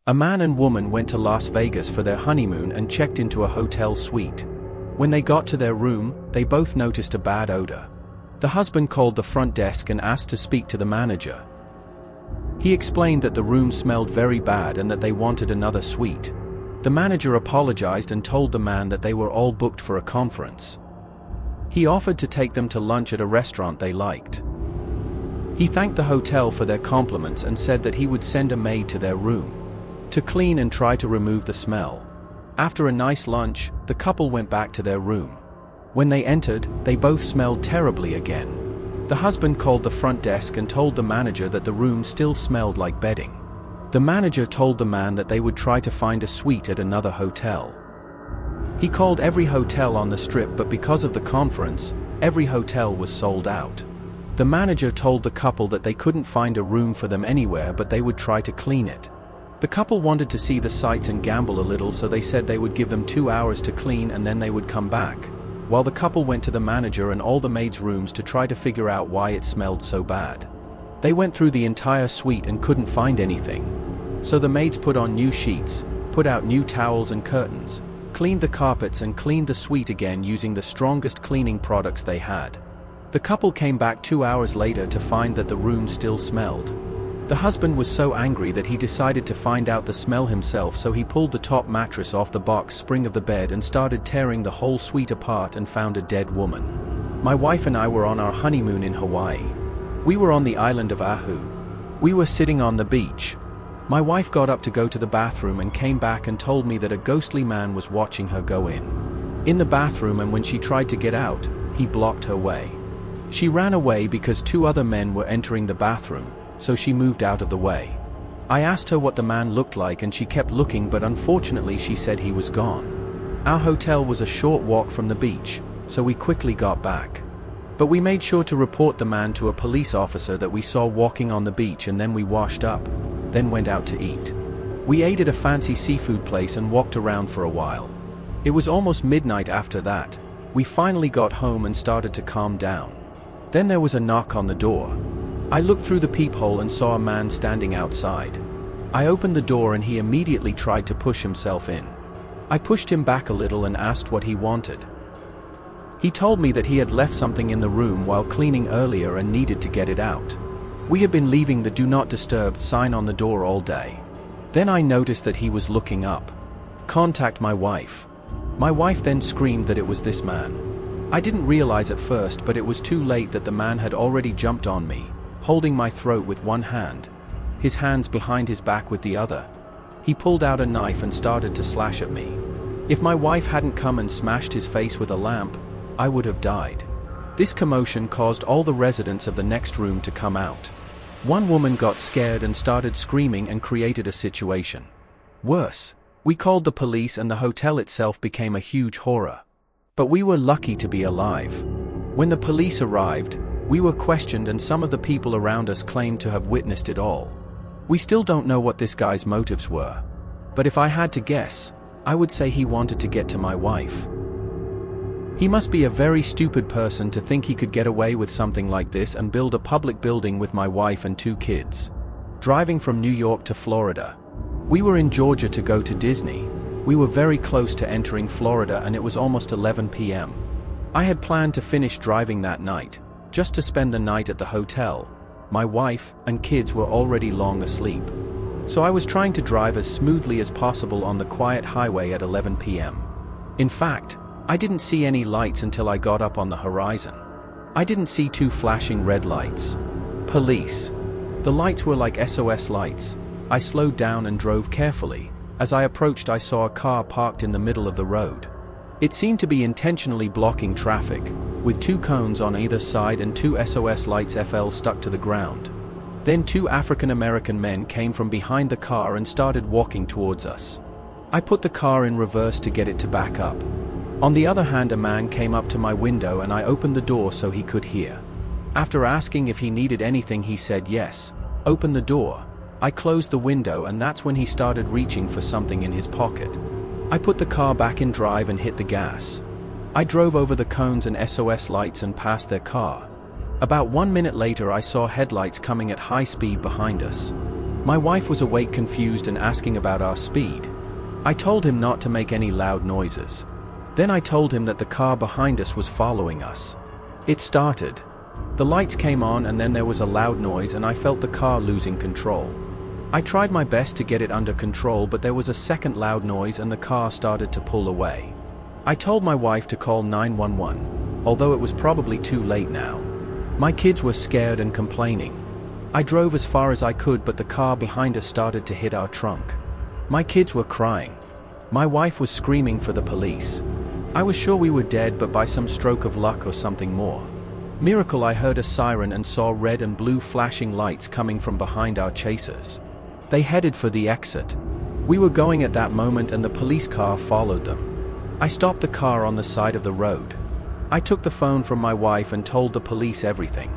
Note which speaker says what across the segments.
Speaker 1: A man and woman went to Las Vegas for their honeymoon and checked into a hotel suite. When they got to their room, they both noticed a bad odor. The husband called the front desk and asked to speak to the manager. He explained that the room smelled very bad and that they wanted another suite. The manager apologized and told the man that they were all booked for a conference. He offered to take them to lunch at a restaurant they liked. He thanked the hotel for their compliments and said that he would send a maid to their room to clean and try to remove the smell. After a nice lunch, the couple went back to their room. When they entered, they both smelled terribly again. The husband called the front desk and told the manager that the room still smelled like bedding. The manager told the man that they would try to find a suite at another hotel. He called every hotel on the strip, but because of the conference, every hotel was sold out. The manager told the couple that they couldn't find a room for them anywhere, but they would try to clean it. The couple wanted to see the sights and gamble a little, so they said they would give them 2 hours to clean and then they would come back, while the couple went to the manager and all the maids' rooms to try to figure out why it smelled so bad. They went through the entire suite and couldn't find anything. So the maids put on new sheets, put out new towels and curtains, cleaned the carpets and cleaned the suite again using the strongest cleaning products they had. The couple came back 2 hours later to find that the room still smelled. The husband was so angry that he decided to find out the smell himself, so he pulled the top mattress off the box spring of the bed and started tearing the whole suite apart and found a dead woman. My wife and I were on our honeymoon in Hawaii. We were on the island of Oahu. We were sitting on the beach. My wife got up to go to the bathroom and came back and told me that a ghostly man was watching her go in the bathroom, and when she tried to get out, he blocked her way. She ran away because 2 other men were entering the bathroom, so she moved out of the way. I asked her what the man looked like and she kept looking, but unfortunately she said he was gone. Our hotel was a short walk from the beach, so we quickly got back. But we made sure to report the man to a police officer that we saw walking on the beach, and then we washed up, then went out to eat. We ate at a fancy seafood place and walked around for a while. It was almost midnight after that. We finally got home and started to calm down. Then there was a knock on the door. I looked through the peephole and saw a man standing outside. I opened the door and he immediately tried to push himself in. I pushed him back a little and asked what he wanted. He told me that he had left something in the room while cleaning earlier and needed to get it out. We had been leaving the "Do Not Disturb" sign on the door all day. Then I noticed that he was looking up. Contact my wife. My wife then screamed that it was this man. I didn't realize at first, but it was too late that the man had already jumped on me, holding my throat with one hand, his hands behind his back with the other. He pulled out a knife and started to slash at me. If my wife hadn't come and smashed his face with a lamp, I would have died. This commotion caused all the residents of the next room to come out. One woman got scared and started screaming and created a situation. Worse, we called the police and the hotel itself became a huge horror. But we were lucky to be alive. When the police arrived, we were questioned and some of the people around us claimed to have witnessed it all. We still don't know what this guy's motives were. But if I had to guess, I would say he wanted to get to my wife. He must be a very stupid person to think he could get away with something like this and build a public building with my wife and 2 kids. Driving from New York to Florida. We were in Georgia to go to Disney. We were very close to entering Florida and it was almost 11 p.m. I had planned to finish driving that night, just to spend the night at the hotel. My wife and kids were already long asleep. So I was trying to drive as smoothly as possible on the quiet highway at 11 p.m. In fact, I didn't see any lights until I got up on the horizon. I didn't see 2 flashing red lights. Police. The lights were like SOS lights. I slowed down and drove carefully. As I approached, I saw a car parked in the middle of the road. It seemed to be intentionally blocking traffic, with 2 cones on either side and 2 SOS lights FL stuck to the ground. Then 2 African American men came from behind the car and started walking towards us. I put the car in reverse to get it to back up. On the other hand, a man came up to my window and I opened the door so he could hear. After asking if he needed anything, he said yes. Open the door. I closed the window and that's when he started reaching for something in his pocket. I put the car back in drive and hit the gas. I drove over the cones and SOS lights and past their car. About 1 minute later I saw headlights coming at high speed behind us. My wife was awake, confused, and asking about our speed. I told him not to make any loud noises. Then I told him that the car behind us was following us. It started. The lights came on and then there was a loud noise and I felt the car losing control. I tried my best to get it under control, but there was a second loud noise and the car started to pull away. I told my wife to call 911, although it was probably too late now. My kids were scared and complaining. I drove as far as I could, but the car behind us started to hit our trunk. My kids were crying. My wife was screaming for the police. I was sure we were dead, but by some stroke of luck or something more miracle, I heard a siren and saw red and blue flashing lights coming from behind our chasers. They headed for the exit. We were going at that moment and the police car followed them. I stopped the car on the side of the road. I took the phone from my wife and told the police everything.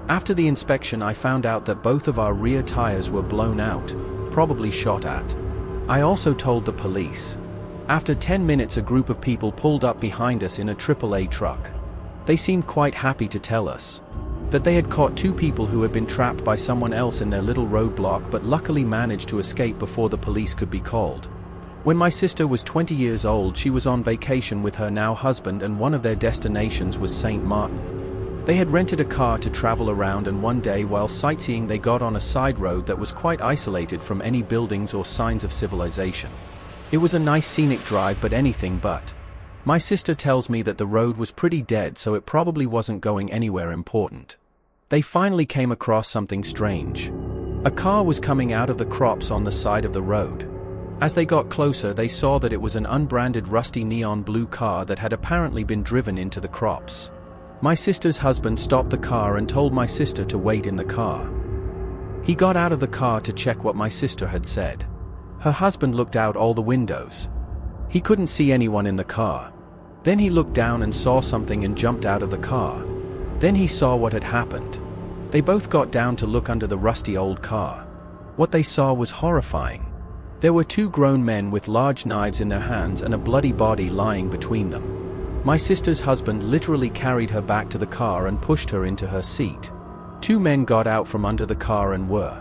Speaker 1: After the inspection, I found out that both of our rear tires were blown out, probably shot at. I also told the police. After 10 minutes, a group of people pulled up behind us in a AAA truck. They seemed quite happy to tell us that they had caught 2 people who had been trapped by someone else in their little roadblock, but luckily managed to escape before the police could be called. When my sister was 20 years old, she was on vacation with her now husband, and one of their destinations was St. Martin. They had rented a car to travel around, and one day while sightseeing they got on a side road that was quite isolated from any buildings or signs of civilization. It was a nice scenic drive, but anything but. My sister tells me that the road was pretty dead, so it probably wasn't going anywhere important. They finally came across something strange. A car was coming out of the crops on the side of the road. As they got closer, they saw that it was an unbranded rusty neon blue car that had apparently been driven into the crops. My sister's husband stopped the car and told my sister to wait in the car. He got out of the car to check what my sister had said. Her husband looked out all the windows. He couldn't see anyone in the car. Then he looked down and saw something and jumped out of the car. Then he saw what had happened. They both got down to look under the rusty old car. What they saw was horrifying. There were 2 grown men with large knives in their hands and a bloody body lying between them. My sister's husband literally carried her back to the car and pushed her into her seat. 2 men got out from under the car and were.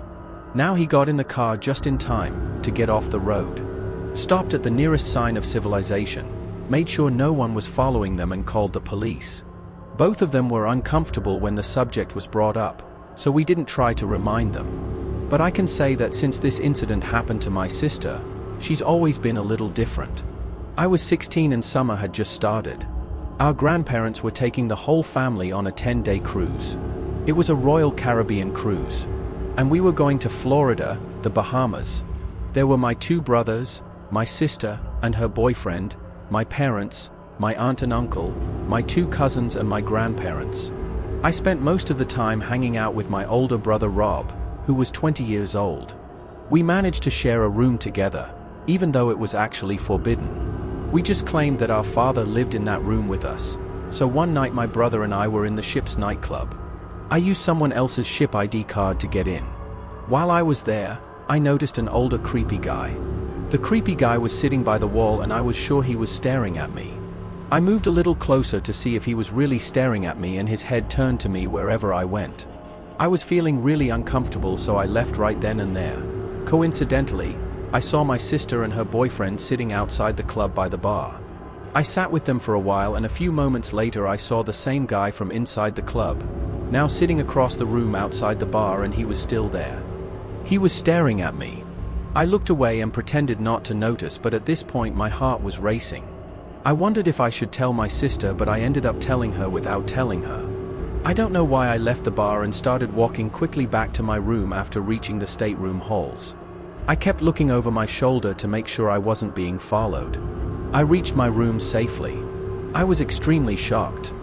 Speaker 1: Now he got in the car just in time to get off the road. Stopped at the nearest sign of civilization, made sure no one was following them, and called the police. Both of them were uncomfortable when the subject was brought up, so we didn't try to remind them. But I can say that since this incident happened to my sister, she's always been a little different. I was 16 and summer had just started. Our grandparents were taking the whole family on a 10-day cruise. It was a Royal Caribbean cruise. And we were going to Florida, the Bahamas. There were my 2 brothers, my sister and her boyfriend, my parents, my aunt and uncle, my 2 cousins and my grandparents. I spent most of the time hanging out with my older brother Rob, who was 20 years old. We managed to share a room together, even though it was actually forbidden. We just claimed that our father lived in that room with us. So one night my brother and I were in the ship's nightclub. I used someone else's ship ID card to get in. While I was there, I noticed an older creepy guy. The creepy guy was sitting by the wall and I was sure he was staring at me. I moved a little closer to see if he was really staring at me, and his head turned to me wherever I went. I was feeling really uncomfortable, so I left right then and there. Coincidentally, I saw my sister and her boyfriend sitting outside the club by the bar. I sat with them for a while, and a few moments later I saw the same guy from inside the club, now sitting across the room outside the bar, and he was still there. He was staring at me. I looked away and pretended not to notice, but at this point my heart was racing. I wondered if I should tell my sister, but I ended up telling her without telling her. I don't know why I left the bar and started walking quickly back to my room after reaching the stateroom halls. I kept looking over my shoulder to make sure I wasn't being followed. I reached my room safely. I was extremely shocked.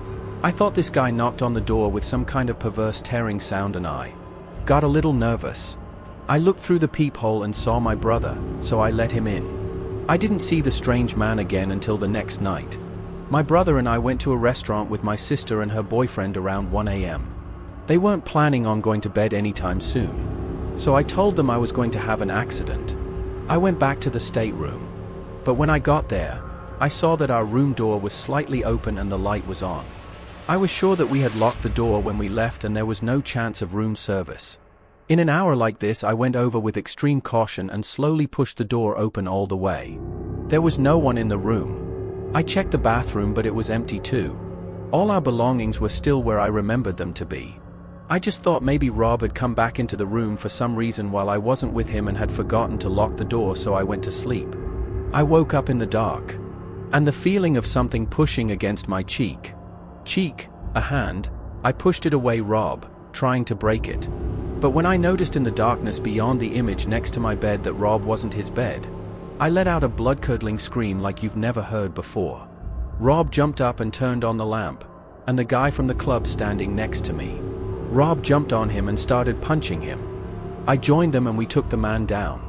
Speaker 1: I thought this guy knocked on the door with some kind of perverse tearing sound, and I got a little nervous. I looked through the peephole and saw my brother, so I let him in. I didn't see the strange man again until the next night. My brother and I went to a restaurant with my sister and her boyfriend around 1 a.m. They weren't planning on going to bed anytime soon. So I told them I was going to have an accident. I went back to the stateroom. But when I got there, I saw that our room door was slightly open and the light was on. I was sure that we had locked the door when we left and there was no chance of room service. In an hour like this, I went over with extreme caution and slowly pushed the door open all the way. There was no one in the room. I checked the bathroom, but it was empty too. All our belongings were still where I remembered them to be. I just thought maybe Rob had come back into the room for some reason while I wasn't with him and had forgotten to lock the door, so I went to sleep. I woke up in the dark, and the feeling of something pushing against my cheek. A hand. I pushed it away, Rob, trying to break it. But when I noticed in the darkness beyond the image next to my bed that Rob wasn't his bed, I let out a blood-curdling scream like you've never heard before. Rob jumped up and turned on the lamp, and the guy from the club standing next to me. Rob jumped on him and started punching him. I joined them and we took the man down.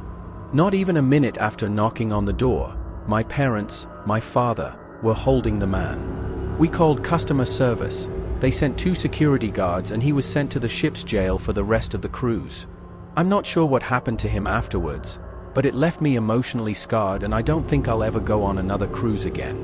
Speaker 1: Not even a minute after knocking on the door, my parents, my father, were holding the man. We called customer service. They sent 2 security guards and he was sent to the ship's jail for the rest of the cruise. I'm not sure what happened to him afterwards, but it left me emotionally scarred and I don't think I'll ever go on another cruise again.